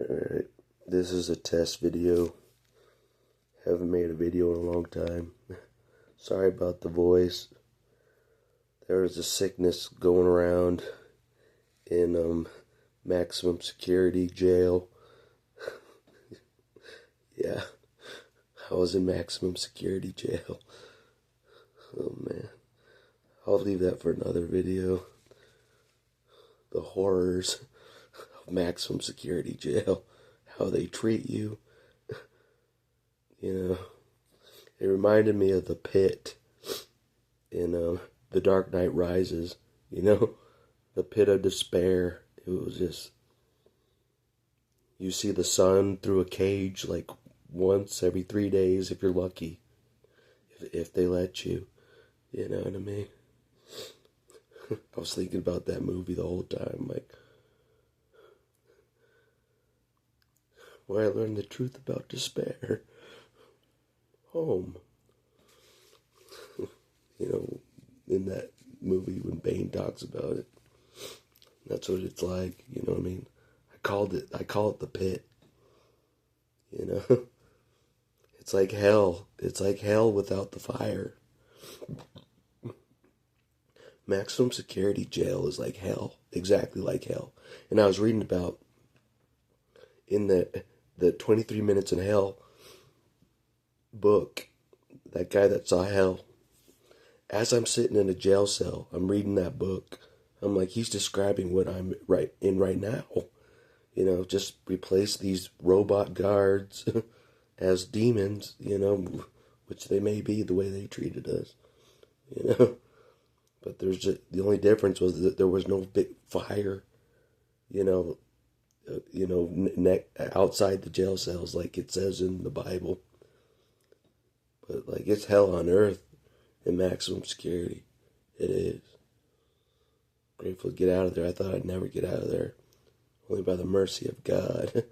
Alright, this is a test video. Haven't made a video in a long time. Sorry about the voice. There is a sickness going around in maximum security jail. Yeah, I was in maximum security jail. Oh man, I'll leave that for another video. The horrors of maximum security jail, how they treat you. You know, it reminded me of the pit in The Dark Knight Rises. You know, the pit of despair. It was just, you see the sun through a cage like once every 3 days if you're lucky, if they let you. You know what I mean? I was thinking about that movie the whole time, like, where I learned the truth about despair. Home. You know, in that movie when Bane talks about it. That's what it's like, you know what I mean? I call it the pit. You know? It's like hell. It's like hell without the fire. Maximum security jail is like hell. Exactly like hell. And I was reading about in the 23 Minutes in Hell book, that guy that saw hell. As I'm sitting in a jail cell, I'm reading that book. I'm like, he's describing what I'm right now. You know, just replace these robot guards as demons, you know, which they may be the way they treated us, you know. But there's just, the only difference was that there was no big fire, you know, outside the jail cells like it says in the Bible. But like, it's hell on earth in maximum security. It is. Grateful to get out of there. I thought I'd never get out of there. Only by the mercy of God.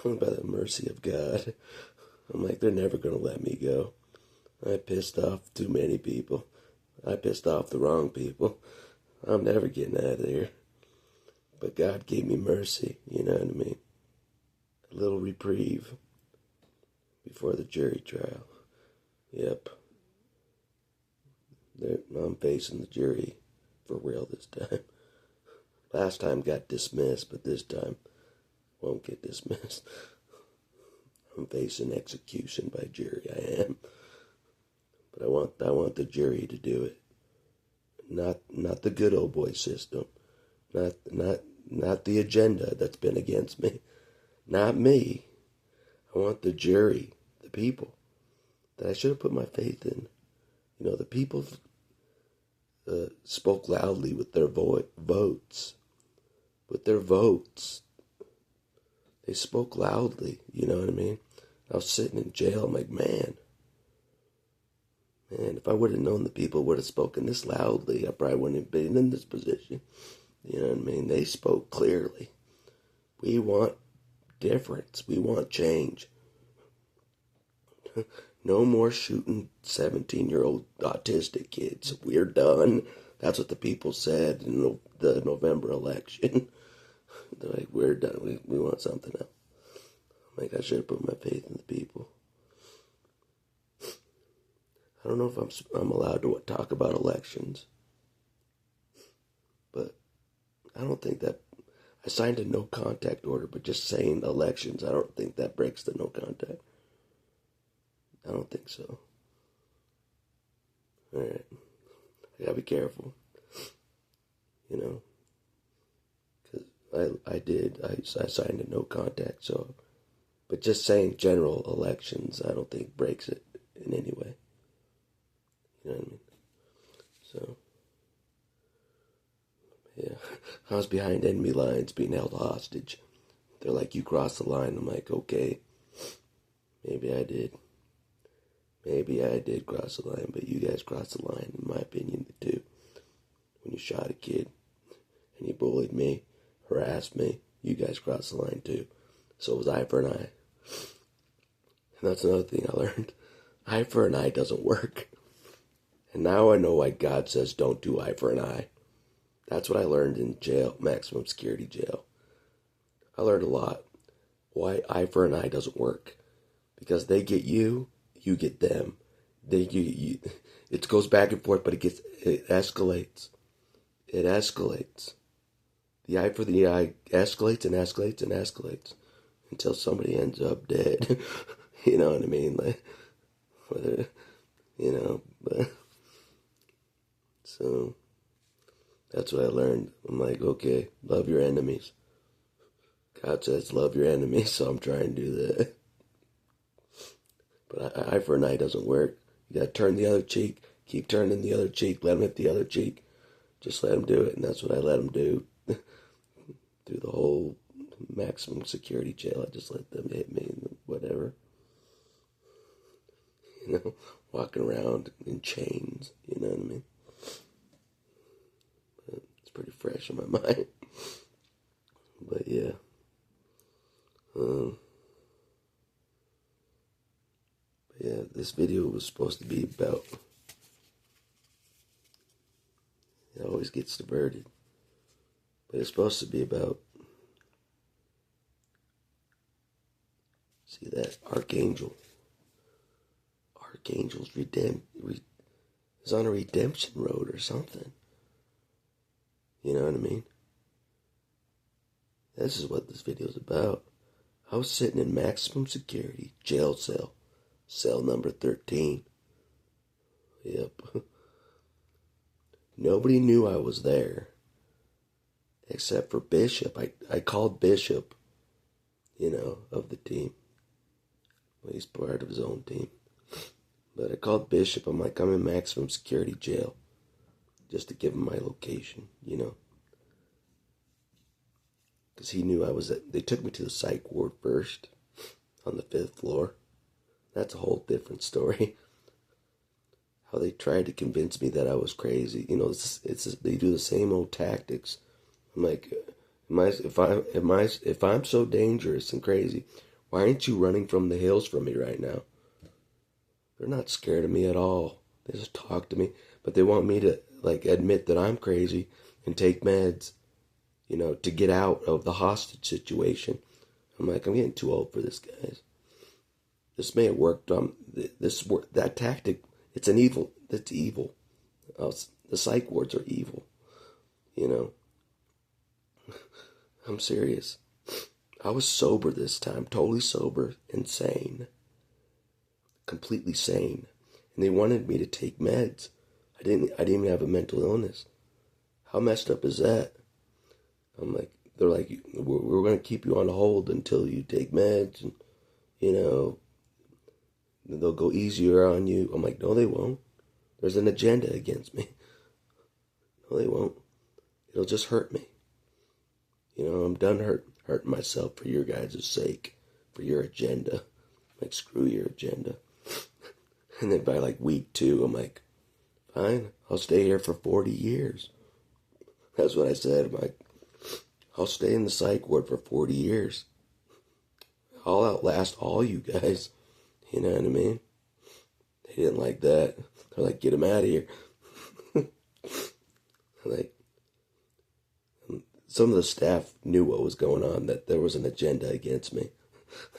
Only by the mercy of God. I'm like, they're never going to let me go. I pissed off too many people. I pissed off the wrong people. I'm never getting out of there. But God gave me mercy, you know what I mean? A little reprieve before the jury trial. Yep. I'm facing the jury for real this time. Last time got dismissed, but this time won't get dismissed. I'm facing execution by jury, I am. But I want the jury to do it. Not the good old boy system. Not the agenda that's been against me. Not me. I want the jury, the people that I should have put my faith in. You know, the people spoke loudly with their votes. With their votes. They spoke loudly, you know what I mean? I was sitting in jail, I'm like, man, if I would have known the people would have spoken this loudly, I probably wouldn't have been in this position. You know what I mean? They spoke clearly. We want difference. We want change. No more shooting 17-year-old autistic kids. We're done. That's what the people said in the November election. They're like, we're done. We want something else. I'm like, I should have put my faith in the people. I don't know if I'm allowed to talk about elections. But I don't think that... I signed a no contact order, but just saying elections, I don't think that breaks the no contact. I don't think so. Alright. I gotta be careful. You know. Because I signed a no contact, so. But just saying general elections, I don't think breaks it in any way. You know what I mean? So. Yeah. I was behind enemy lines being held hostage. They're like, you crossed the line. I'm like, okay. Maybe I did. Maybe I did cross the line, but you guys crossed the line, in my opinion, too. When you shot a kid, and you bullied me, harassed me, you guys crossed the line, too. So it was eye for an eye. And that's another thing I learned. Eye for an eye doesn't work. And now I know why God says don't do eye for an eye. That's what I learned in jail, maximum security jail. I learned a lot. Why eye for an eye doesn't work. Because they get you, you get them. It goes back and forth, but it escalates. It escalates. The eye for the eye escalates and escalates and escalates until somebody ends up dead. You know what I mean? Like, whether, but so that's what I learned. I'm like, okay, love your enemies. God says love your enemies, so I'm trying to do that. But eye for an eye doesn't work. You gotta turn the other cheek. Keep turning the other cheek. Let them hit the other cheek. Just let them do it, and that's what I let them do. Through the whole maximum security jail, I just let them hit me and whatever. Walking around in chains, you know what I mean? But it's pretty fresh in my mind. But yeah. Yeah, this video was supposed to be about... It always gets diverted. But it's supposed to be about... See that? Archangel. Archangel's is on a redemption road or something. You know what I mean? This is what this video is about. I was sitting in maximum security jail cell. Cell number 13. Yep. Nobody knew I was there. Except for Bishop. I called Bishop, of the team. Well, he's part of his own team. But I called Bishop. I'm like, I'm in maximum security jail. Just to give him my location, Because he knew I was they took me to the psych ward first. On the 5th floor. That's a whole different story. How they tried to convince me that I was crazy. They do the same old tactics. I'm like, if I'm so dangerous and crazy, why aren't you running from the hills from me right now? They're not scared of me at all. They just talk to me, but they want me to admit that I'm crazy and take meds, to get out of the hostage situation. I'm like, I'm getting too old for this, guys. This may have worked on that tactic. It's evil. The psych wards are evil. I'm serious. I was sober this time, totally sober and sane. Completely sane. And they wanted me to take meds. I didn't even have a mental illness. How messed up is that? They're like, we're going to keep you on hold until you take meds and, they'll go easier on you. I'm like, no, they won't. There's an agenda against me. No, they won't. It'll just hurt me. I'm done hurting myself for your guys' sake, for your agenda. Like, screw your agenda. And then by week 2, I'm like, fine, I'll stay here for 40 years. That's what I said. I'm like, I'll stay in the psych ward for 40 years. I'll outlast all you guys. You know what I mean? They didn't like that. They're like, get him out of here. Some of the staff knew what was going on, that there was an agenda against me.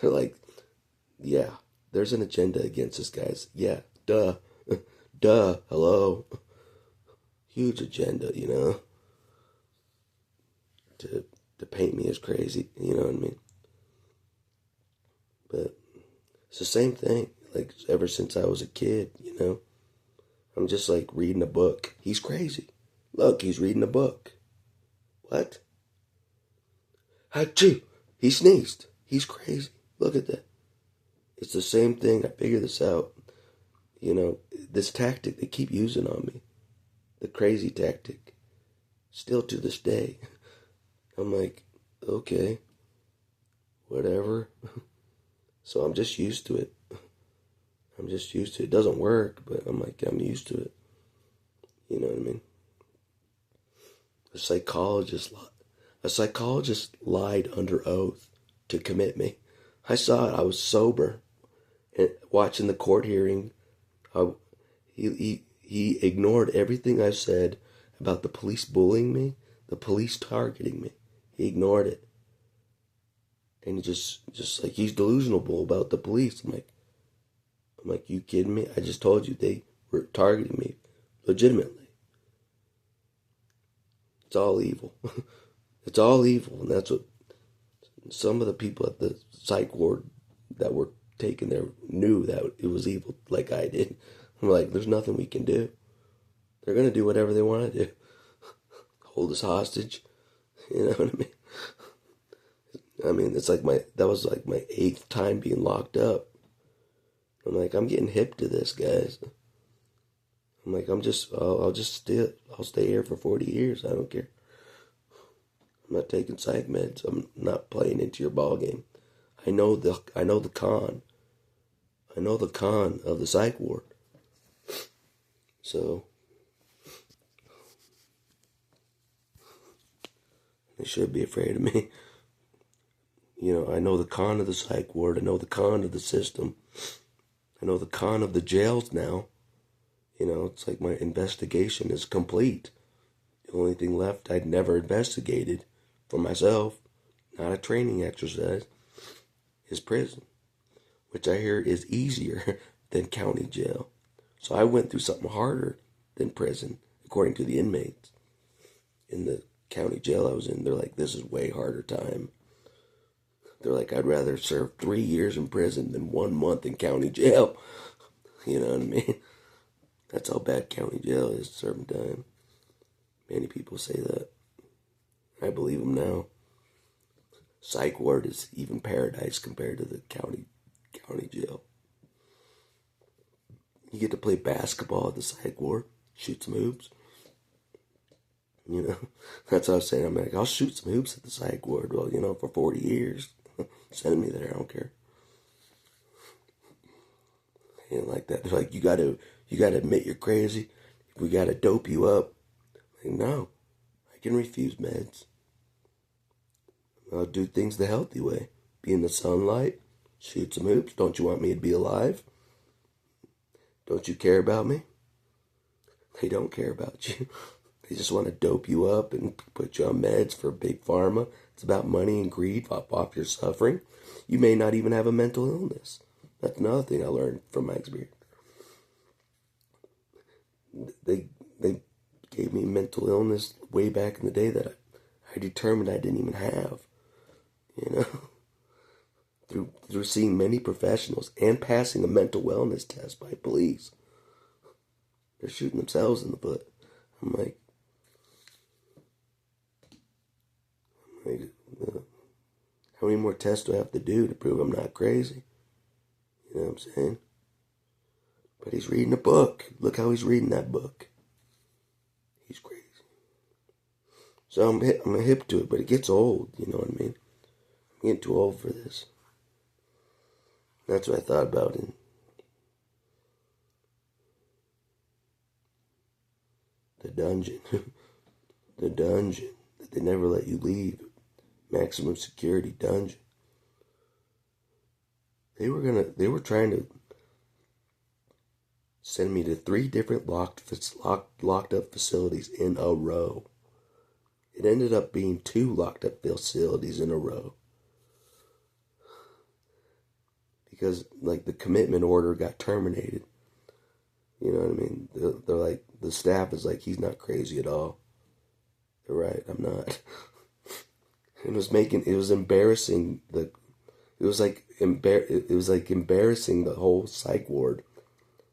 They're like, yeah, there's an agenda against this, guys. Yeah, duh. Duh, hello. Huge agenda, to paint me as crazy, you know what I mean? But it's the same thing, ever since I was a kid, I'm just reading a book. He's crazy. Look, he's reading a book. What? Achoo! He sneezed. He's crazy. Look at that. It's the same thing. I figured this out. This tactic they keep using on me. The crazy tactic. Still to this day. I'm like, okay. Whatever. So I'm just used to it. It doesn't work, but I'm used to it. You know what I mean? A psychologist lied under oath to commit me. I saw it. I was sober. And watching the court hearing, he ignored everything I said about the police bullying me, the police targeting me. He ignored it. And he just like, he's delusional about the police. I'm like, you kidding me? I just told you they were targeting me legitimately. It's all evil. It's all evil. And that's what some of the people at the psych ward that were taken there knew, that it was evil, like I did. I'm like, there's nothing we can do. They're going to do whatever they want to do. Hold us hostage. You know what I mean? I mean, that was like my 8th time being locked up. I'm like, I'm getting hip to this, guys. I'm like, I'll stay here for 40 years. I don't care. I'm not taking psych meds. I'm not playing into your ball game. I know the con. I know the con of the psych ward. So they should be afraid of me. You know, I know the con of the psych ward. I know the con of the system. I know the con of the jails now. You know, it's like my investigation is complete. The only thing left I'd never investigated for myself, not a training exercise, is prison, which I hear is easier than county jail. So I went through something harder than prison, according to the inmates. In the county jail I was in, they're like, this is way harder time. They're like, I'd rather serve 3 years in prison than 1 month in county jail. You know what I mean? That's how bad county jail is, serving time. Many people say that. I believe them now. Psych ward is even paradise compared to the county jail. You get to play basketball at the psych ward, shoot some hoops. You know, that's what I was saying. I'm like, I'll shoot some hoops at the psych ward. Well, you know, for 40 years. Send me there, I don't care. And like that, they're like, you gotta admit you're crazy. We gotta dope you up. Like, no, I can refuse meds. I'll do things the healthy way. Be in the sunlight, shoot some hoops. Don't you want me to be alive? Don't you care about me? They don't care about you. They just want to dope you up and put you on meds for big pharma. It's about money and greed off your suffering. You may not even have a mental illness. That's another thing I learned from my experience. They gave me mental illness way back in the day that I determined I didn't even have. You know? Through seeing many professionals and passing a mental wellness test by police. They're shooting themselves in the foot. I'm like, how many more tests do I have to do to prove I'm not crazy? You know what I'm saying? But he's reading a book. Look how he's reading that book. He's crazy. So I'm hip to it, but it gets old. You know what I mean? I'm getting too old for this. That's what I thought about in the dungeon. The dungeon that they never let you leave. Maximum security dungeon. They were trying to send me to 3 different locked up facilities in a row. It ended up being 2 locked up facilities in a row. Because, like, the commitment order got terminated. You know what I mean? They're like, the staff is like, he's not crazy at all. They're right, I'm not. It was embarrassing. It was like embarrassing the whole psych ward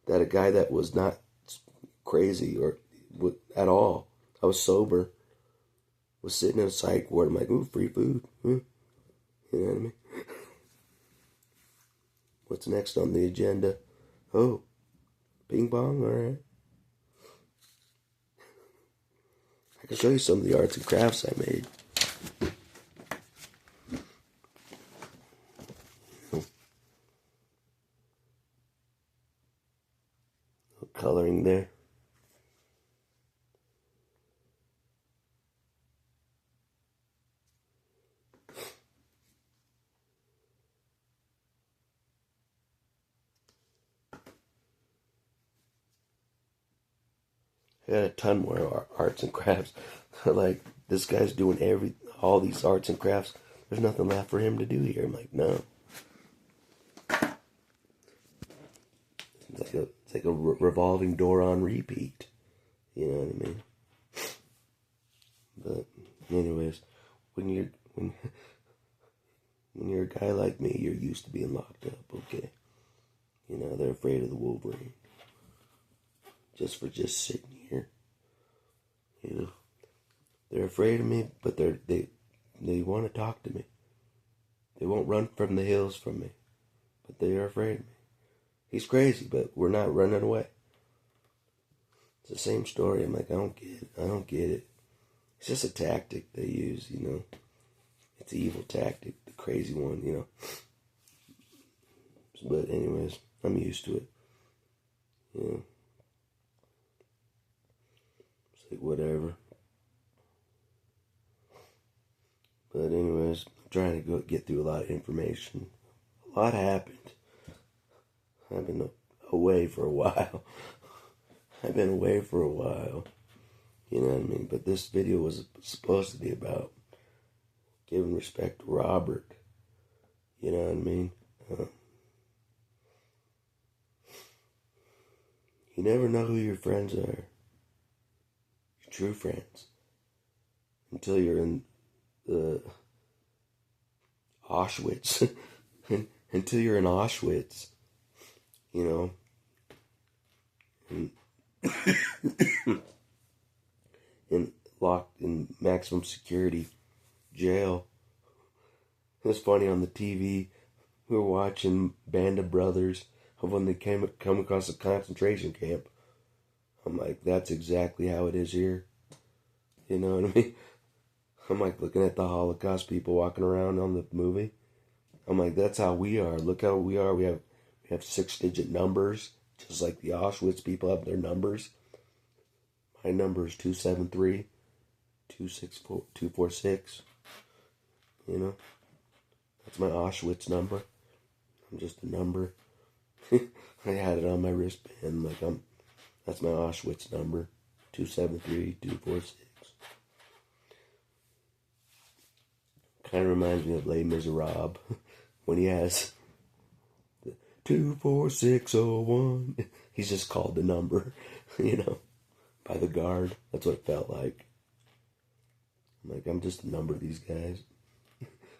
that a guy that was not crazy or at all, I was sober, was sitting in a psych ward. I'm like, ooh, free food. You know what I mean? What's next on the agenda? Oh, ping pong, alright. I can show you some of the arts and crafts I made. Coloring there. I got a ton more arts and crafts. Like, this guy's doing all these arts and crafts There's nothing left for him to do here. I'm like, no. It's like a revolving door on repeat. You know what I mean? But anyways, when you're a guy like me, you're used to being locked up, okay? You know, they're afraid of the Wolverine. Just for just sitting here. You know. They're afraid of me, but they want to talk to me. They won't run from the hills from me. But they are afraid of me. He's crazy, but we're not running away. It's the same story. I'm like, I don't get it. I don't get it. It's just a tactic they use, you know. It's an evil tactic, the crazy one, you know. But anyways, I'm used to it. You know. It's like whatever. But anyways, I'm trying to get through a lot of information. A lot happened. I've been away for a while. You know what I mean? But this video was supposed to be about giving respect to Robert. You know what I mean? You never know who your friends are. Your true friends. Until you're in the Auschwitz. Until you're in Auschwitz. You know? And locked in maximum security jail. It was funny on the TV. We were watching Band of Brothers of when they come across a concentration camp. I'm like, that's exactly how it is here. You know what I mean? I'm like looking at the Holocaust people walking around on the movie. I'm like, that's how we are. Look how we are. We have 6-digit numbers, just like the Auschwitz people have their numbers. My number is 273 246. You know, that's my Auschwitz number. I'm just a number. I had it on my wristband. Like that's my Auschwitz number, 273 246. Kind of reminds me of Les Miserables when he has 24601. He's just called the number, you know, by the guard. That's what it felt like. I'm like, I'm just a number of these guys.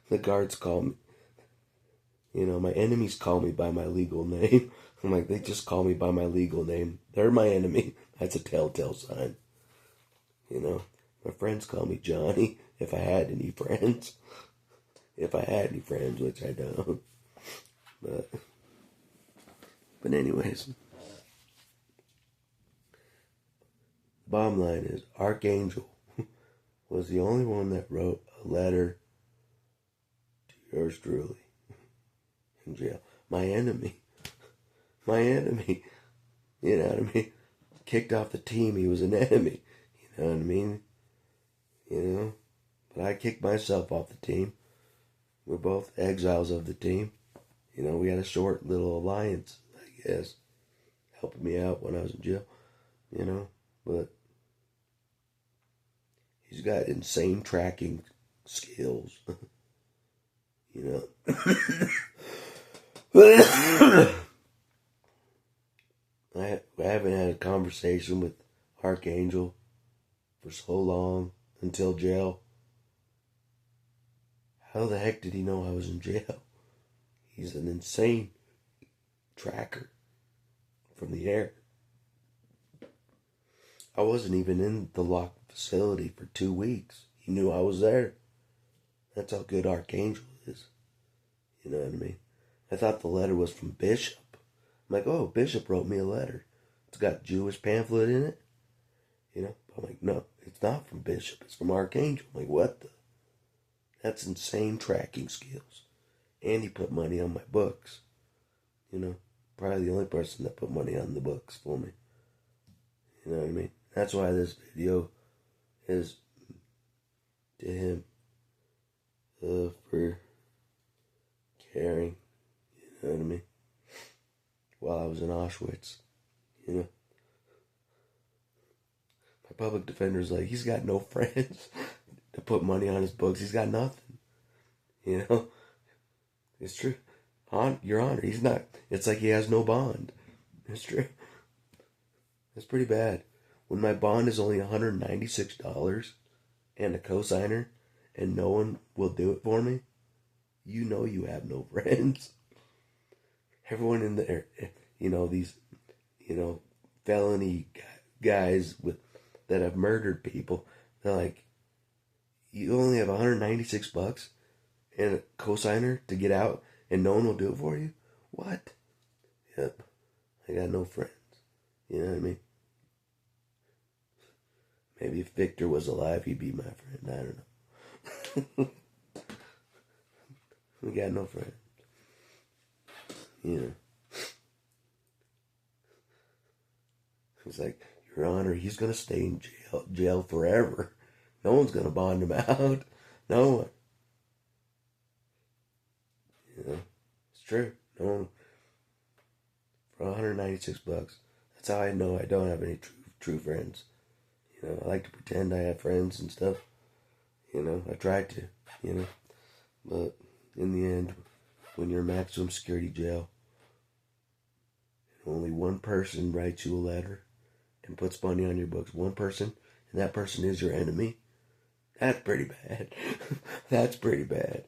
The guards call me, you know, my enemies call me by my legal name. I'm like, they just call me by my legal name. They're my enemy. That's a telltale sign. You know, my friends call me Johnny if I had any friends. If I had any friends, which I don't. But anyways, bottom line is, Archangel was the only one that wrote a letter to yours truly in jail. My enemy, you know what I mean? Kicked off the team, he was an enemy, you know what I mean? You know, but I kicked myself off the team. We're both exiles of the team. You know, we had a short little alliance, I guess, helping me out when I was in jail, you know, but he's got insane tracking skills, you know. I haven't had a conversation with Archangel for so long until jail. How the heck did he know I was in jail? He's an insane tracker from the air. I wasn't even in the locked facility for 2 weeks. He knew I was there. That's how good Archangel is. You know what I mean? I thought the letter was from Bishop. I'm like, oh, Bishop wrote me a letter. It's got Jewish pamphlet in it. You know? I'm like, no, it's not from Bishop. It's from Archangel. I'm like, what the? That's insane tracking skills. And he put money on my books. You know? Probably the only person that put money on the books for me. You know what I mean? That's why this video is to him for caring. You know what I mean? While I was in Auschwitz. You know? My public defender's like, he's got no friends to put money on his books. He's got nothing. You know, it's true. Your Honor, he's not. It's like he has no bond. It's true. It's pretty bad. When my bond is only $196 and a cosigner, and no one will do it for me, you know you have no friends. Everyone in there, these, felony guys that have murdered people, they're like, you only have $196 and a cosigner to get out, and no one will do it for you? What? Yep. I got no friends. You know what I mean? Maybe if Victor was alive, he'd be my friend. I don't know. We got no friends. You know. He's like, Your Honor, he's going to stay in jail forever. No one's going to bond him out. No one. It's true. No one. For $196. That's how I know I don't have any true friends. I like to pretend I have friends and stuff. I tried to, But in the end, when you're in maximum security jail, only one person writes you a letter and puts money on your books. One person, and that person is your enemy. That's pretty bad. That's pretty bad.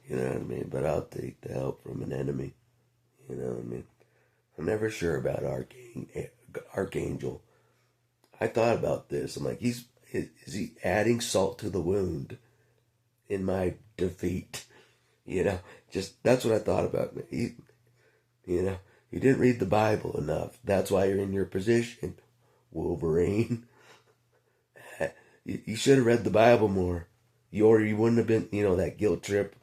You know what I mean? But I'll take the help from an enemy. You know what I mean? I'm never sure about Archangel. I thought about this. I'm like, is he adding salt to the wound in my defeat? Just that's what I thought about. You didn't read the Bible enough. That's why you're in your position, Wolverine. You should have read the Bible more. You wouldn't have been, that guilt trip.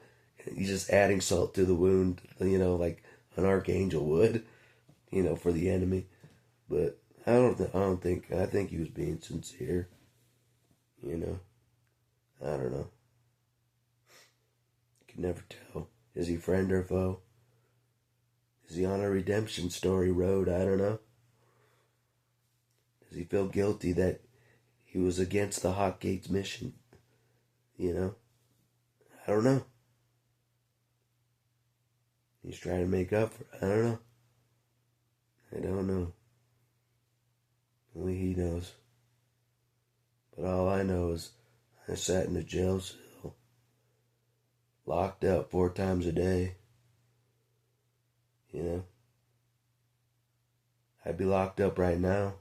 He's just adding salt to the wound, like an archangel would, for the enemy. But I think he was being sincere. I don't know. You can never tell. Is he friend or foe? Is he on a redemption story road? I don't know. Does he feel guilty that he was against the Hawk Gates mission? I don't know. He's trying to make up for it. I don't know. I don't know. Only he knows. But all I know is I sat in a jail cell, locked up 4 times a day. I'd be locked up right now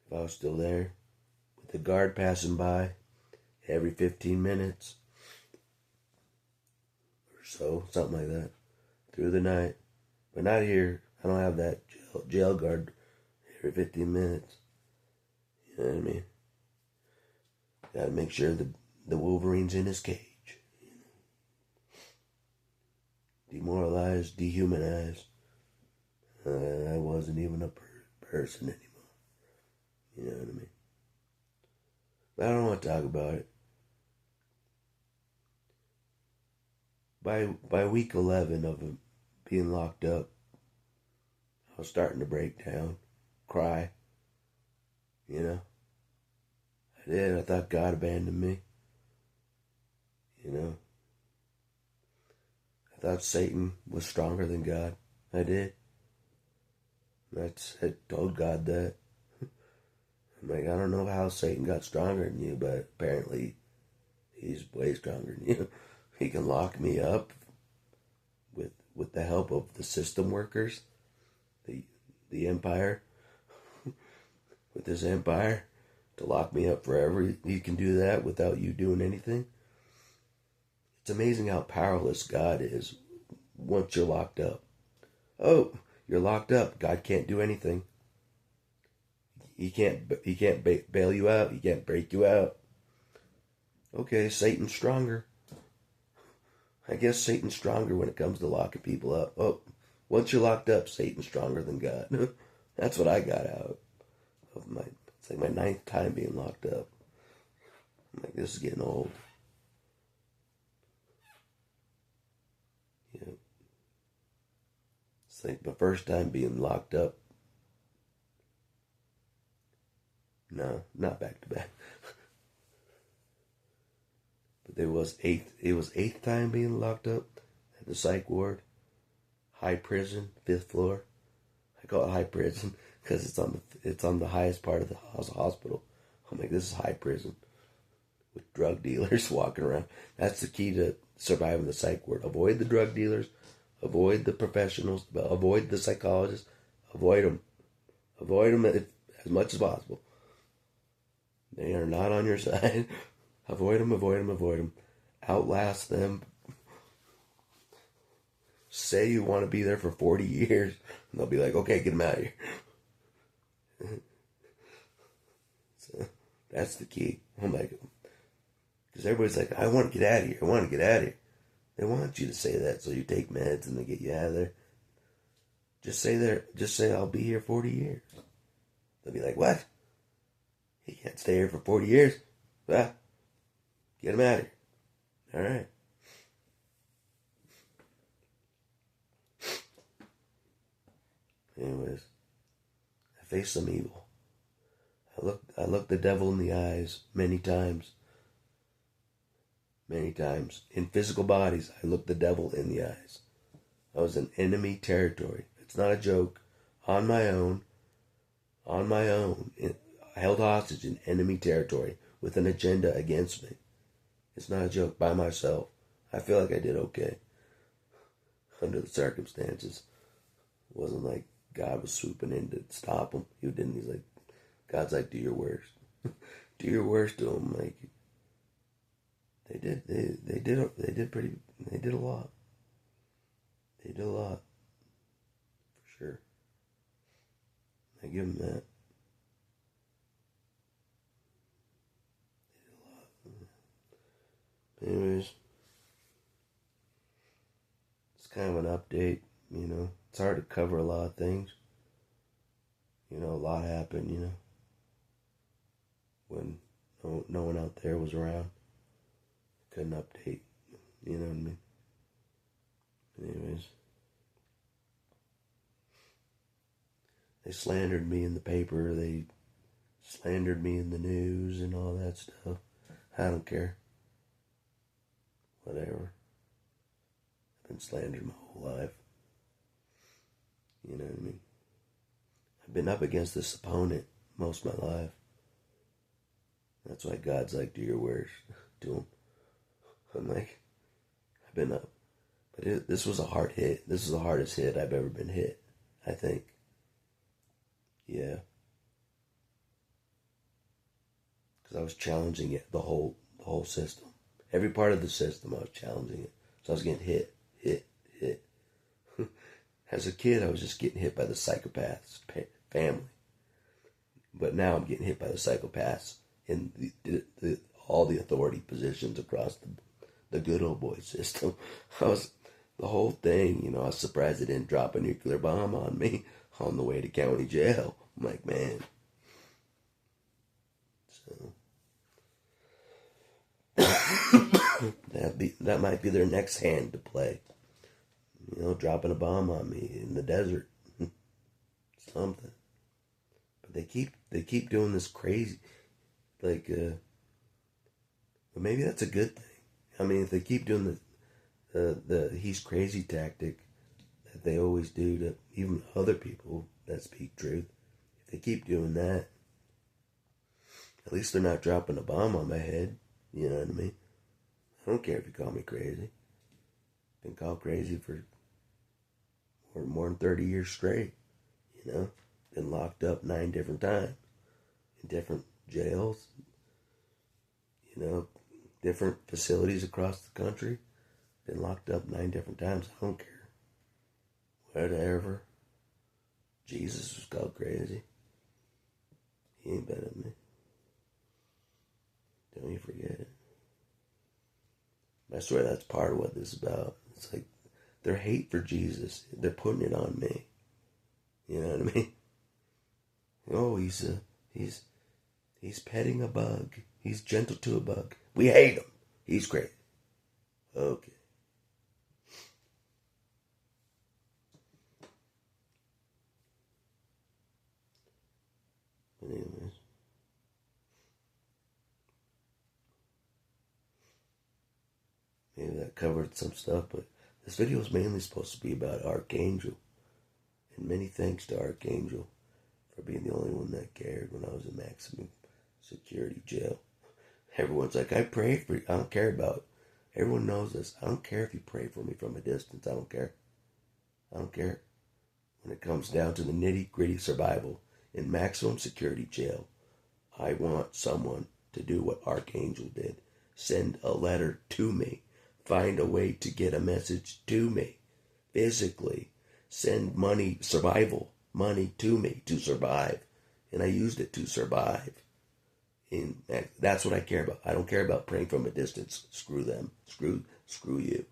if I was still there, with a guard passing by every 15 minutes or so, something like that, through the night. But not here. I don't have that jail guard every 15 minutes. You know what I mean? Gotta make sure the Wolverine's in his cage. Demoralized, dehumanized. I wasn't even a person anymore. You know what I mean? But I don't want to talk about it. By week 11 of being locked up, I was starting to break down, cry. I did. I thought God abandoned me. I thought Satan was stronger than God. I did. I told God that. I'm like, I don't know how Satan got stronger than you, but apparently he's way stronger than you. He can lock me up with the help of the system workers, the empire, with this empire, to lock me up forever. He can do that without you doing anything. It's amazing how powerless God is once you're locked up. Oh, you're locked up. God can't do anything. He can't bail you out. He can't break you out. Okay, Satan's stronger. I guess Satan's stronger when it comes to locking people up. Oh, once you're locked up, Satan's stronger than God. That's what I got out of it's like my 9th time being locked up. I'm like, this is getting old. It's like my first time being locked up. No, not back to back. It was eighth time being locked up at the psych ward, high prison, 5th floor. I call it high prison because it's on the highest part of the hospital. I'm like, this is high prison with drug dealers walking around. That's the key to surviving the psych ward. Avoid the drug dealers, avoid the professionals, avoid the psychologists, avoid them as much as possible. They are not on your side. Avoid them. Outlast them. Say you want to be there for 40 years, and they'll be like, okay, get them out of here. So that's the key. I'm like, because everybody's like, I want to get out of here. They want you to say that so you take meds and they get you out of there. Just say I'll be here 40 years. They'll be like, what? He can't stay here for 40 years. Ah, get him out of here. All right. Anyways, I faced some evil. I looked the devil in the eyes many times. Many times. In physical bodies, I looked the devil in the eyes. I was in enemy territory. It's not a joke. On my own, held hostage in enemy territory with an agenda against me. It's not a joke. By myself. I feel like I did okay under the circumstances. It wasn't like God was swooping in to stop him. He didn't. He's like, God's like, do your worst. Do your worst to him. Like, they did a lot. They did a lot. For sure. I give them that. They did a lot. Anyways, it's kind of an update, It's hard to cover a lot of things. A lot happened, when no one out there was around. Couldn't update, you know what I mean? Anyways. They slandered me in the paper. They slandered me in the news and all that stuff. I don't care. Whatever. I've been slandered my whole life. You know what I mean? I've been up against this opponent most of my life. That's why God's like, do your worst to him. I'm like, I've been up. But this was a hard hit. This is the hardest hit I've ever been hit, I think. Yeah. Because I was challenging it, the whole system. Every part of the system, I was challenging it. So I was getting hit. As a kid, I was just getting hit by the psychopaths' family. But now I'm getting hit by the psychopaths in all the authority positions across the good old boy system. The whole thing, I was surprised they didn't drop a nuclear bomb on me on the way to county jail. I'm like, man. So that might be their next hand to play. Dropping a bomb on me in the desert. Something. But they keep doing this crazy, like, but maybe that's a good thing. I mean, if they keep doing the he's crazy tactic that they always do to even other people that speak truth, if they keep doing that, at least they're not dropping a bomb on my head. You know what I mean? I don't care if you call me crazy. Been called crazy for more than 30 years straight. Been locked up 9 different times in different jails. Different facilities across the country. Been locked up 9 different times. I don't care. Whatever. Jesus was called crazy. He ain't better than me. Don't you forget it. I swear that's part of what this is about. It's like their hate for Jesus. They're putting it on me. You know what I mean? Oh, he's petting a bug. He's gentle to a bug. We hate him. He's great. Okay. But anyways. maybe that covered some stuff, but this video is mainly supposed to be about Archangel. And many thanks to Archangel for being the only one that cared when I was in maximum security jail. Everyone's like, I prayed for you. I don't care about it. Everyone knows this. I don't care if you pray for me from a distance. I don't care. I don't care. When it comes down to the nitty-gritty survival in maximum security jail, I want someone to do what Archangel did. Send a letter to me. Find a way to get a message to me. Physically. Send money, survival money to me to survive. And I used it to survive. And that's what I care about. I don't care about praying from a distance. Screw them. Screw you.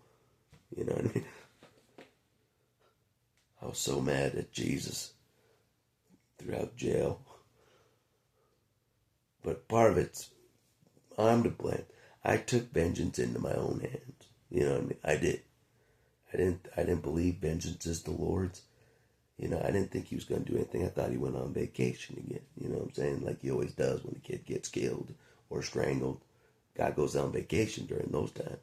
You know what I mean? I was so mad at Jesus throughout jail. But part of it's, I'm to blame. I took vengeance into my own hands. You know what I mean? I did. I didn't believe vengeance is the Lord's. You know, I didn't think he was going to do anything. I thought he went on vacation again. You know what I'm saying? Like he always does when a kid gets killed or strangled. God goes on vacation during those times.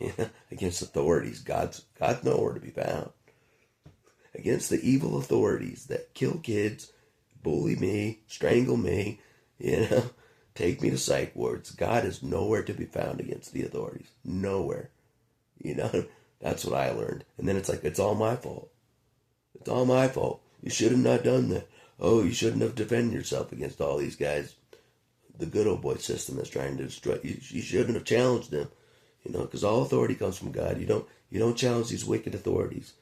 You know, against authorities, God's nowhere to be found. Against the evil authorities that kill kids, bully me, strangle me, you know, take me to psych wards. God is nowhere to be found against the authorities. Nowhere. You know, that's what I learned. And then it's like, it's all my fault. It's all my fault. You should have not done that. Oh, you shouldn't have defended yourself against all these guys. The good old boy system that's trying to destroy you. You shouldn't have challenged them. You know, because all authority comes from God. You don't challenge these wicked authorities.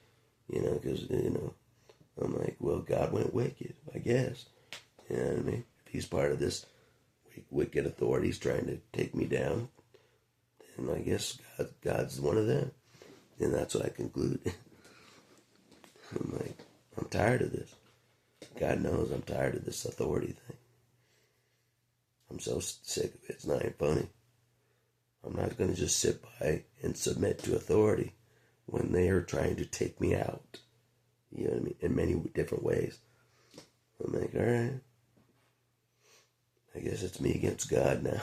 You know, because, you know, I'm like, well, God went wicked, I guess. You know what I mean? If he's part of this wicked authorities trying to take me down, then I guess God's one of them. And that's what I conclude. I'm like, I'm tired of this. God knows I'm tired of this authority thing. I'm so sick of it. It's not even funny. I'm not going to just sit by and submit to authority when they are trying to take me out. You know what I mean? In many different ways. I'm like, all right. I guess it's me against God now.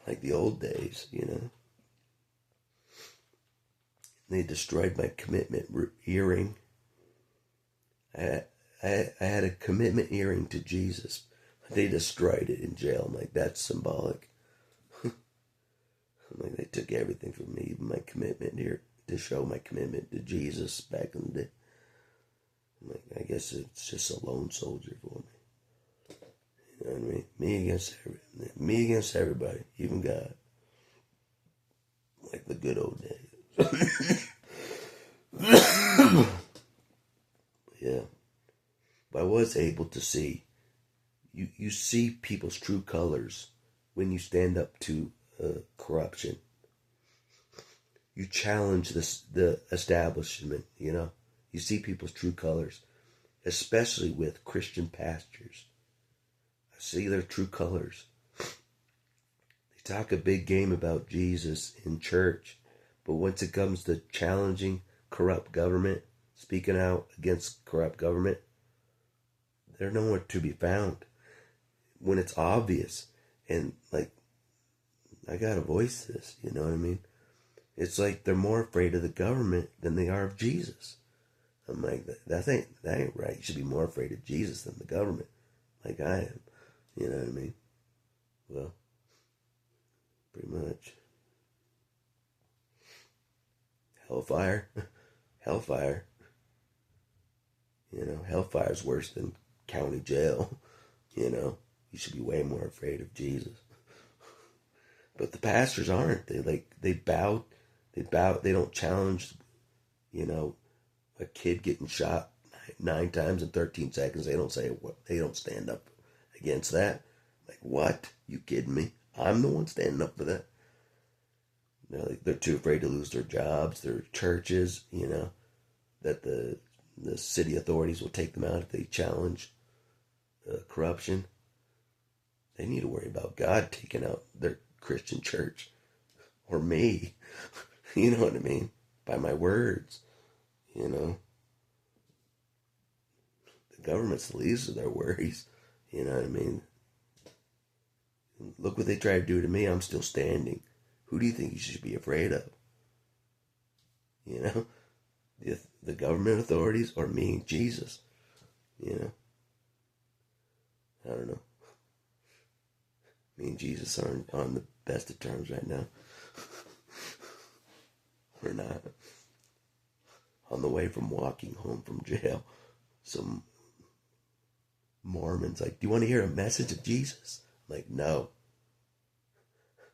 Like the old days, you know. They destroyed my commitment earring. I had a commitment earring to Jesus. They destroyed it in jail. I'm like, that's symbolic. I'm like, they took everything from me, even my commitment here, to show my commitment to Jesus back in the day. I'm like, I guess it's just a lone soldier for me. You know what I mean? Me against everybody, even God. Like the good old days. Yeah. But I was able to see, you see people's true colors when you stand up to corruption. You challenge the establishment, you know. You see people's true colors, especially with Christian pastors. I see their true colors. They talk a big game about Jesus in church, but once it comes to challenging corrupt government, speaking out against corrupt government, they're nowhere to be found. When it's obvious, and like, I gotta voice this, you know what I mean? It's like they're more afraid of the government than they are of Jesus. I'm like, that ain't right. You should be more afraid of Jesus than the government, like I am. You know what I mean? Well, pretty much. Hellfire. You know, hellfire's worse than county jail. You know, you should be way more afraid of Jesus. But the pastors aren't. They bow. They don't challenge, you know, a kid getting shot 9 times in 13 seconds. They don't say what. They don't stand up against that. Like, what? You kidding me? I'm the one standing up for that. They're too afraid to lose their jobs, their churches, you know, that the city authorities will take them out if they challenge corruption. They need to worry about God taking out their Christian church. Or me. You know what I mean? By my words. You know? The government's the least of their worries. You know what I mean? Look what they try to do to me. I'm still standing. Who do you think you should be afraid of? You know, the government authorities or me and Jesus. You know, I don't know. Me and Jesus aren't on the best of terms right now. We're not. On the way from walking home from jail, some Mormon's like, "Do you want to hear a message of Jesus?" I'm like, no.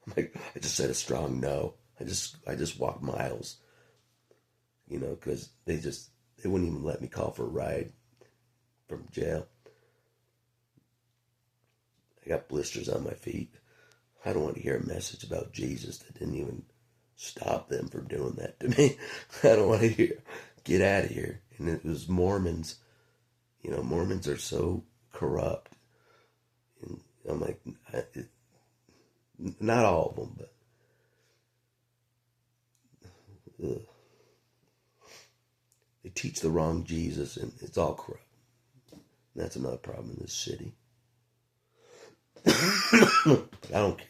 I'm like, I just said a strong no. I just walked miles, you know, because they wouldn't even let me call for a ride from jail. I got blisters on my feet. I don't want to hear a message about Jesus that didn't even stop them from doing that to me. I don't want to hear. Get out of here. And it was Mormons. You know, Mormons are so corrupt. And I'm like, not all of them, but they teach the wrong Jesus, and it's all corrupt. And that's another problem in this city. I don't care.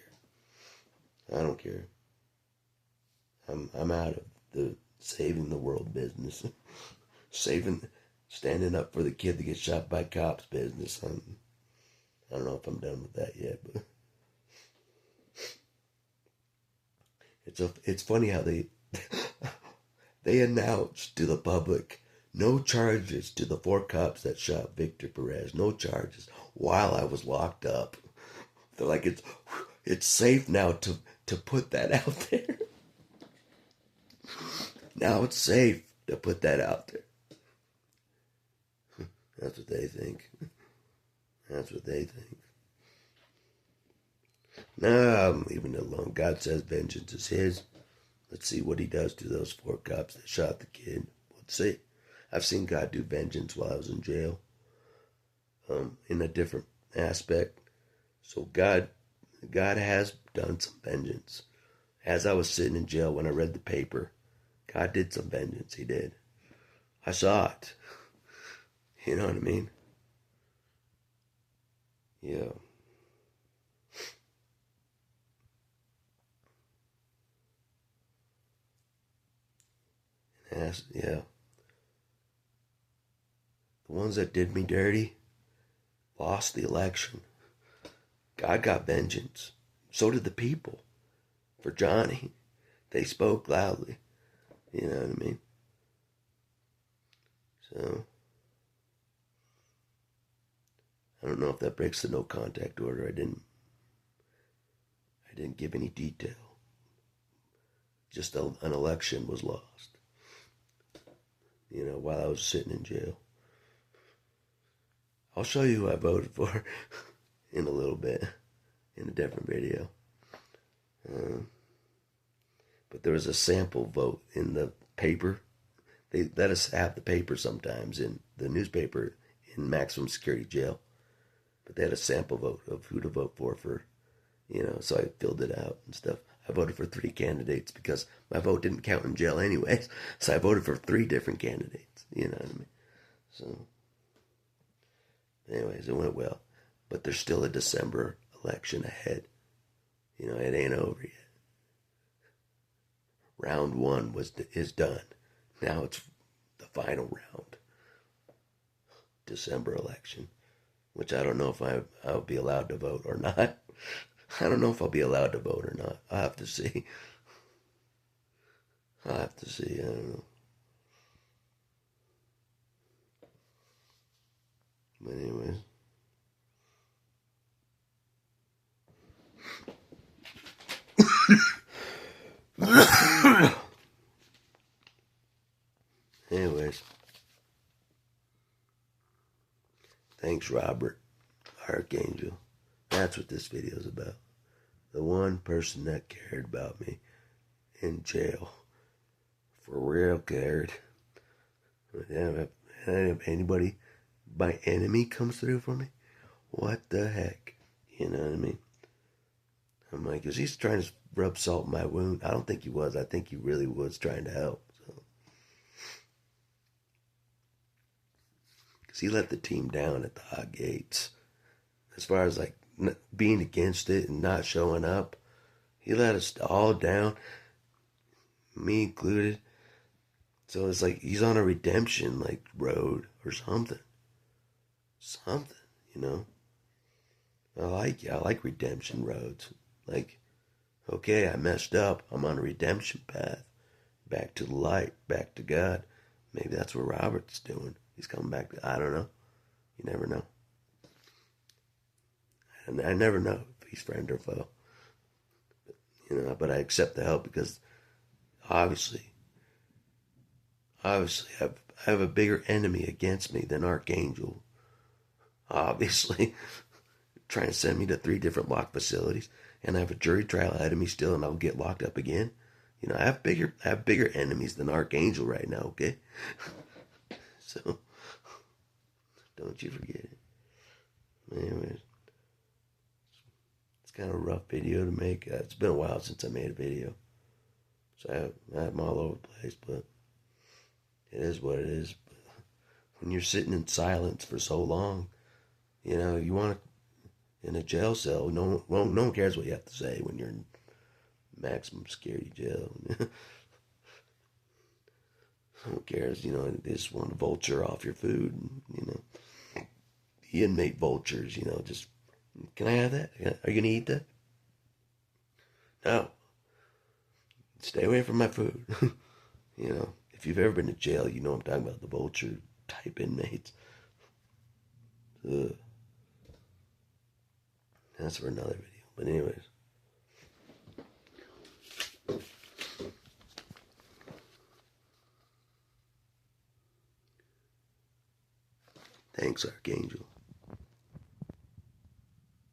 I don't care. I'm out of the saving the world business. Standing up for the kid that gets shot by cops business. I don't know if I'm done with that yet, but it's funny how they announced to the public no charges to the 4 cops that shot Victor Perez. No charges while I was locked up. They're like, it's safe now to put that out there. Now it's safe to put that out there. That's what they think. That's what they think. No, I'm leaving it alone. God says vengeance is his. Let's see what he does to those 4 cops that shot the kid. Let's see. I've seen God do vengeance while I was in jail. In a different aspect. So God has done some vengeance. As I was sitting in jail when I read the paper, God did some vengeance. He did. I saw it. You know what I mean? Yeah. Yeah. The ones that did me dirty lost the election. God got vengeance. So did the people. For Johnny, they spoke loudly. You know what I mean? So, I don't know if that breaks the no contact order. I didn't give any detail. Just an election was lost. You know, while I was sitting in jail. I'll show you who I voted for in a little bit, in a different video. But there was a sample vote in the paper. They let us have the paper sometimes in the newspaper in maximum security jail. But they had a sample vote of who to vote for, you know, so I filled it out and stuff. I voted for 3 candidates because my vote didn't count in jail anyways. So I voted for 3 different candidates, you know what I mean? So, anyways, it went well. But there's still a December election ahead. You know, it ain't over yet. Round 1 is done. Now it's the final round. December election. Which I don't know if I'll be allowed to vote or not. I don't know if I'll be allowed to vote or not. I'll have to see. I don't know. But anyways. Anyways. Thanks, Robert, Archangel. That's what this video is about. The one person that cared about me in jail. For real cared. If anybody, my enemy, comes through for me, what the heck? You know what I mean? I'm like, is he trying to rub salt in my wound? I don't think he was. I think he really was trying to help. Because he let the team down at the hot gates. As far as like being against it and not showing up, he let us all down, me included. So it's like he's on a redemption like road or something. Something, you know. I like redemption roads. Like, okay, I messed up. I'm on a redemption path. Back to the light, back to God. Maybe that's what Robert's doing. He's coming back to, I don't know. You never know. And I never know if he's friend or foe. You know, but I accept the help because obviously, I have a bigger enemy against me than Archangel. Obviously, trying to send me to 3 different locked facilities, and I have a jury trial ahead of me still, and I'll get locked up again. You know, I have bigger enemies than Archangel right now. Okay, so don't you forget it. Anyways, it's kind of a rough video to make. It's been a while since I made a video, so I'm all over the place, but it is what it is. When you're sitting in silence for so long, you know, you want to, in a jail cell, no one cares what you have to say when you're in maximum security jail. No one cares, you know, they just want to vulture off your food, you know. The inmate vultures, you know, just, can I have that? Are you going to eat that? No. Stay away from my food. You know, if you've ever been to jail, you know I'm talking about the vulture type inmates. Ugh. That's for another video. But anyways. Thanks, Archangel.